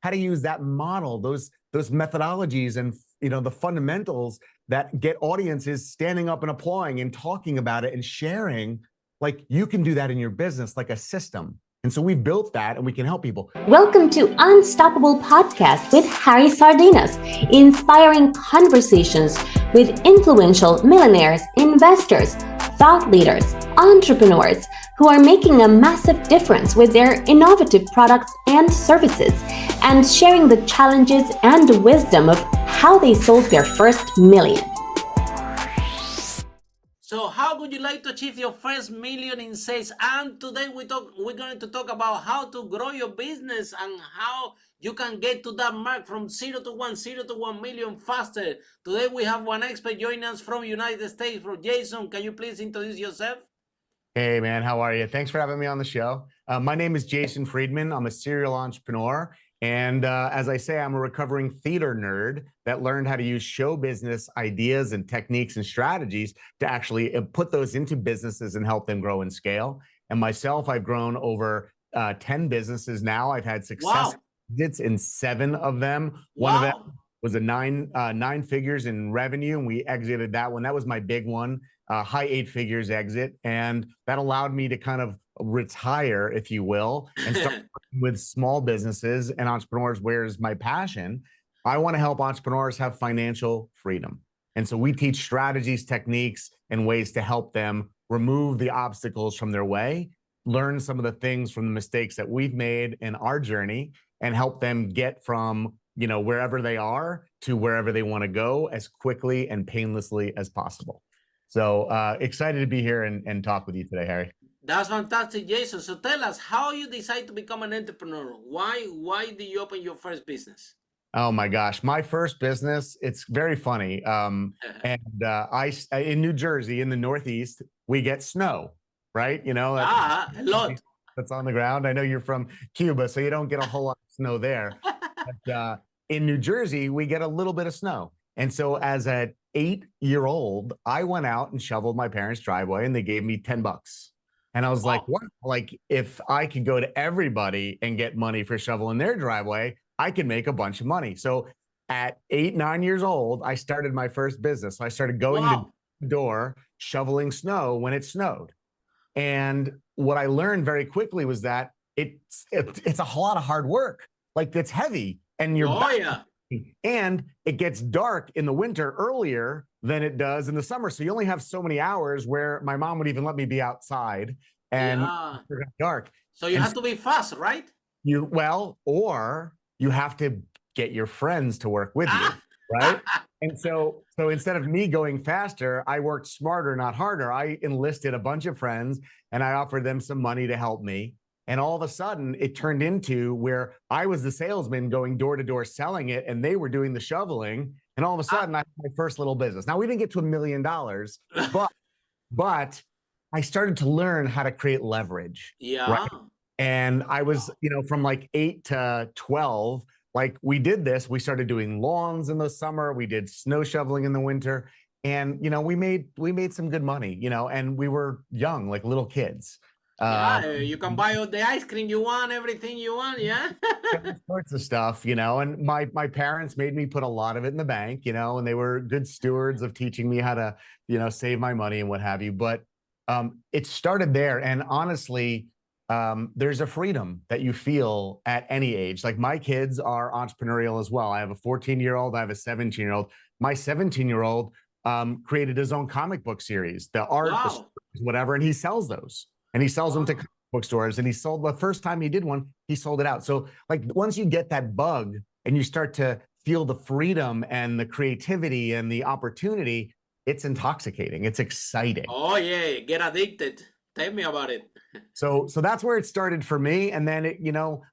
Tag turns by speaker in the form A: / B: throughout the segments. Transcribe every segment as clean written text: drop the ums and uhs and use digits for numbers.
A: how to use that model, those methodologies and the fundamentals that get audiences standing up and applauding and talking about it and sharing. Like, you can do that in your business, like a system. And so we've built that, and we can help people.
B: Welcome to Unstoppable Podcast with Harry Sardinas, inspiring conversations with influential millionaires, investors, thought leaders, entrepreneurs who are making a massive difference with their innovative products and services, and sharing the challenges and wisdom of how they sold their first million.
C: So how would you like to achieve your first million in sales? And today we're going to talk about how to grow your business and how you can get to that mark from 0 to 1 million faster. Today we have one expert joining us from United States. From Jason, can you please introduce yourself?
A: Hey man, how are you? Thanks for having me on the show. My name is Jason Friedman. I'm a serial entrepreneur. And as I say, I'm a recovering theater nerd that learned how to use show business ideas and techniques and strategies to actually put those into businesses and help them grow and scale. And myself, I've grown over 10 businesses now. I've had success in 7 of them. One of them was a nine figures in revenue, and we exited that one. That was my big one, high 8 figures exit. And that allowed me to kind of retire, if you will, and start working with small businesses and entrepreneurs. Where's my passion? I want to help entrepreneurs have financial freedom. And so we teach strategies, techniques, and ways to help them remove the obstacles from their way, learn some of the things from the mistakes that we've made in our journey, and help them get from wherever they are to wherever they want to go as quickly and painlessly as possible. So excited to be here and talk with you today, Harry.
C: That's fantastic, Jason. So tell us how you decide to become an entrepreneur. Why did you open your first business?
A: Oh my gosh, my first business, it's very funny. I in New Jersey, in the Northeast, we get snow, right?
C: A lot.
A: That's on the ground. I know you're from Cuba, so you don't get a whole lot of snow there. But in New Jersey, we get a little bit of snow. And so as an 8-year-old, I went out and shoveled my parents' driveway, and they gave me $10. And I was like, what? Like, if I could go to everybody and get money for shoveling their driveway, I could make a bunch of money. So at 8, 9 years old, I started my first business. So I started going to the door, shoveling snow when it snowed. And what I learned very quickly was that it's a whole lot of hard work. Like, it's heavy, and and it gets dark in the winter earlier than it does in the summer. So you only have so many hours where my mom would even let me be outside and it got dark.
C: So you have to be fast, right?
A: Or you have to get your friends to work with you, right? And so instead of me going faster, I worked smarter, not harder. I enlisted a bunch of friends, and I offered them some money to help me. And all of a sudden, it turned into where I was the salesman going door to door selling it, and they were doing the shoveling. And all of a sudden, I had my first little business. Now, we didn't get to $1 million, but I started to learn how to create leverage.
C: Yeah.
A: Right? And I was, from like 8 to 12, like, we did this. We started doing lawns in the summer. We did snow shoveling in the winter. And, we made some good money, and we were young, like little kids.
C: You can buy all the ice cream you want, everything you want,
A: all sorts of stuff, and my parents made me put a lot of it in the bank, and they were good stewards of teaching me how to, save my money and what have you. But it started there. And honestly, there's a freedom that you feel at any age. Like, my kids are entrepreneurial as well. I have a 14-year-old, I have a 17-year-old. My 17-year-old created his own comic book series, the art, the stories, whatever, and he sells those. And he sells them to comic book stores. And he sold, the first time he did one, he sold it out. So, like, once you get that bug and you start to feel the freedom and the creativity and the opportunity, it's intoxicating. It's exciting.
C: Oh, yeah. Get addicted. Tell me about it.
A: So that's where it started for me. And then,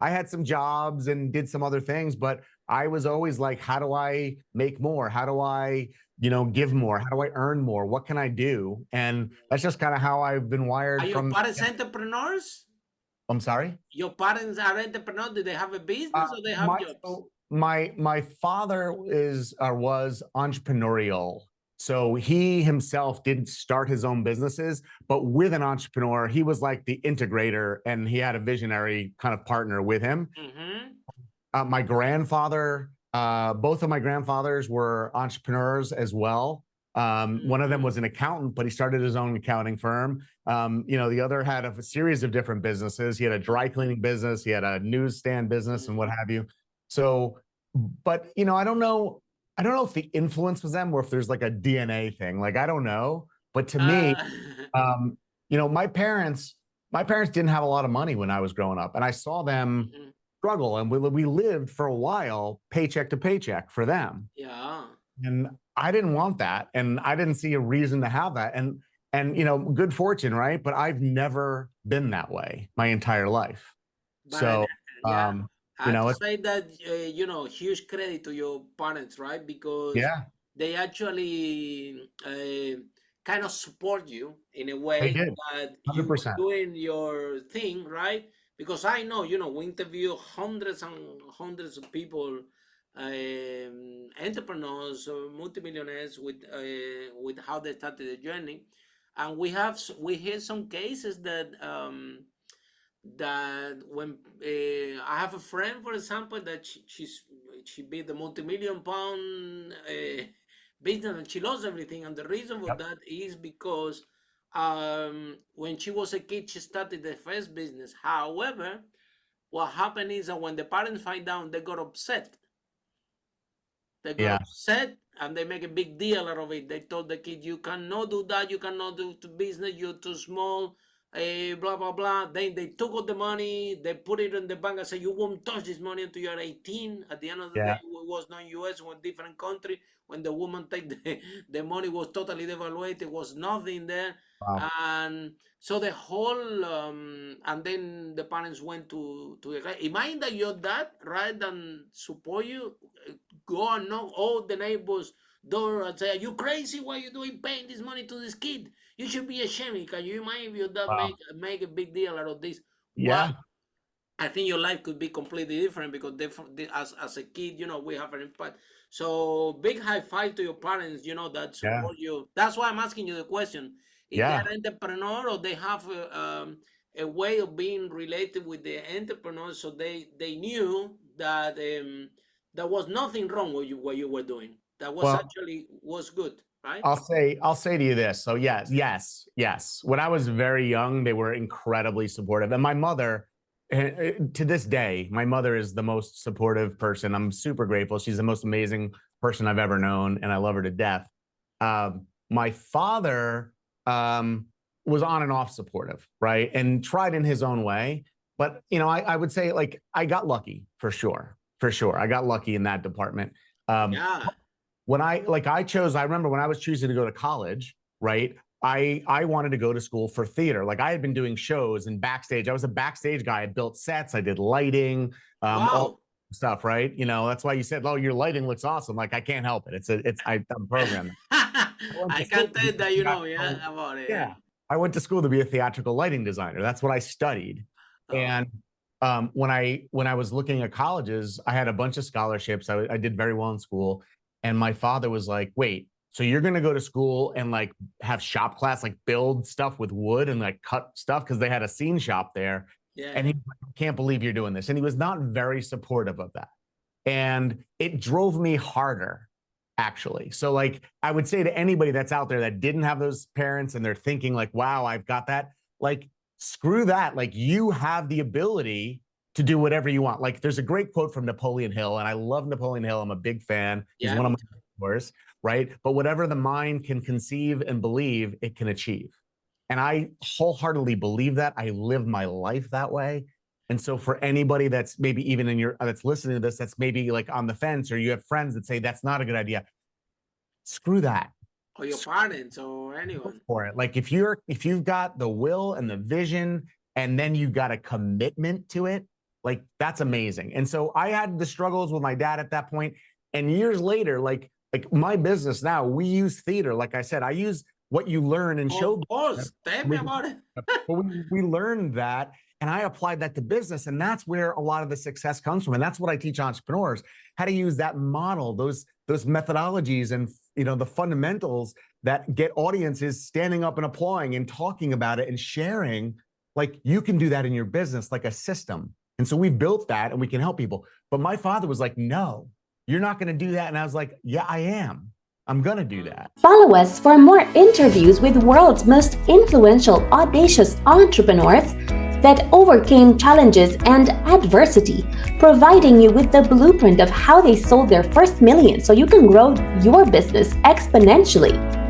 A: I had some jobs and did some other things, but I was always like, how do I make more? How do I give more? How do I earn more? What can I do? And that's just kind of how I've been wired.
C: Are your parents entrepreneurs?
A: I'm sorry?
C: Your parents are entrepreneurs? Do they have a business or they have jobs?
A: My father was entrepreneurial. So he himself didn't start his own businesses, but with an entrepreneur, he was like the integrator, and he had a visionary kind of partner with him. My grandfather, both of my grandfathers were entrepreneurs as well. One of them was an accountant, but he started his own accounting firm. The other had a series of different businesses. He had a dry cleaning business, he had a newsstand business, and what have you. So, but I don't know. I don't know if the influence was them or if there's like a DNA thing. Like, I don't know. But to me, um, my parents didn't have a lot of money when I was growing up, and I saw them struggle, and we lived for a while paycheck to paycheck for them.
C: Yeah.
A: And I didn't want that, and I didn't see a reason to have that. And good fortune, right? But I've never been that way my entire life.
C: But
A: So,
C: yeah, I have to
A: it's
C: say that huge credit to your parents, right? Because
A: yeah,
C: they actually kind of support you in a
A: they
C: way
A: did
C: that you were
A: 100%.
C: doing your thing, right? Because I know, we interview hundreds and hundreds of people, entrepreneurs, multimillionaires with how they started the journey, and we hear some cases that when I have a friend, for example, that she beat the multi-million pound business and she lost everything, and the reason for
A: Yep.
C: that is because when she was a kid she started the first business. However, what happened is that when the parents find out, they got upset. They got
A: Yeah,
C: upset and they make a big deal out of it. They told the kid, "You cannot do that. You cannot do to business. You're too small." Blah blah blah. Then they took out the money. They put it in the bank and said, "You won't touch this money until you're 18." At the end of the day,
A: yeah.
C: it was not U.S. It was different country. When the woman take the money was totally devaluated. Was nothing there,
A: Wow.
C: and so the whole and then the parents went to the guy. Imagine that your dad, right, and support you, go and knock all the neighbors' door and say, "Are you crazy? Why are you doing paying this money to this kid? You should be ashamed." Can you imagine if your dad
A: Wow.
C: make a big deal out of this? What
A: Yeah,
C: I think your life could be completely different because as a kid, we have an impact. So big high five to your parents, that
A: yeah,
C: support you. That's why I'm asking you the question. If they're
A: yeah.
C: entrepreneur or they have a way of being related with the entrepreneurs, so they knew that there was nothing wrong with what you were doing. That was
A: Well,
C: actually was good, right?
A: I'll say to you this. So yes, yes, yes. When I was very young, they were incredibly supportive. And my mother, to this day, my mother is the most supportive person. I'm super grateful. She's the most amazing person I've ever known, and I love her to death. My father was on and off supportive, right? And tried in his own way. But I would say like I got lucky for sure. For sure. I got lucky in that department. Um,
C: Yeah.
A: when I remember when I was choosing to go to college, right? I wanted to go to school for theater. Like I had been doing shows and backstage. I was a backstage guy. I built sets. I did lighting, all
C: Wow.
A: stuff, right? That's why you said, "Oh, your lighting looks awesome." Like I can't help it. I'm programmed. I went to
C: I
A: school
C: can
A: to be
C: tell
A: a
C: that
A: theatrical,
C: about it. Yeah.
A: yeah. I went to school to be a theatrical lighting designer. That's what I studied.
C: Oh,
A: And when I was looking at colleges, I had a bunch of scholarships. I did very well in school, and my father was like, "Wait, so you're going to go to school and like have shop class, like build stuff with wood and like cut stuff because they had a scene shop there."
C: yeah.
A: And he was like, "I can't believe you're doing this." And he was not very supportive of that, and it drove me harder actually. So like I would say to anybody that's out there that didn't have those parents and they're thinking like, "Wow, I've got that." Like screw that. Like you have the ability to do whatever you want. Like there's a great quote from Napoleon Hill, and I love Napoleon Hill. I'm a big fan. He's
C: Yeah,
A: one of
C: me
A: my
C: too.
A: mentors, right? But whatever the mind can conceive and believe, it can achieve. And I wholeheartedly believe that. I live my life that way. And so for anybody that's maybe even that's listening to this, that's maybe like on the fence, or you have friends that say that's not a good idea, screw that.
C: Or your parents or anyone.
A: For it. Like if you've got the will and the vision and then you got a commitment to it, like that's amazing. And so I had the struggles with my dad at that point. And years later, like my business now, we use theater. Like I said, I use what you learn in
C: Of
A: show business.
C: course. Tell me about it.
A: But we learned that, and I applied that to business, and that's where a lot of the success comes from. And that's what I teach entrepreneurs, how to use that model, those methodologies, and the fundamentals that get audiences standing up and applauding and talking about it and sharing. Like you can do that in your business, like a system. And so we built that and we can help people. But my father was like, no, you're not going to do that. And I was like, yeah, I am. I'm going to do that.
B: Follow us for more interviews with world's most influential, audacious entrepreneurs that overcame challenges and adversity, providing you with the blueprint of how they sold their first million so you can grow your business exponentially.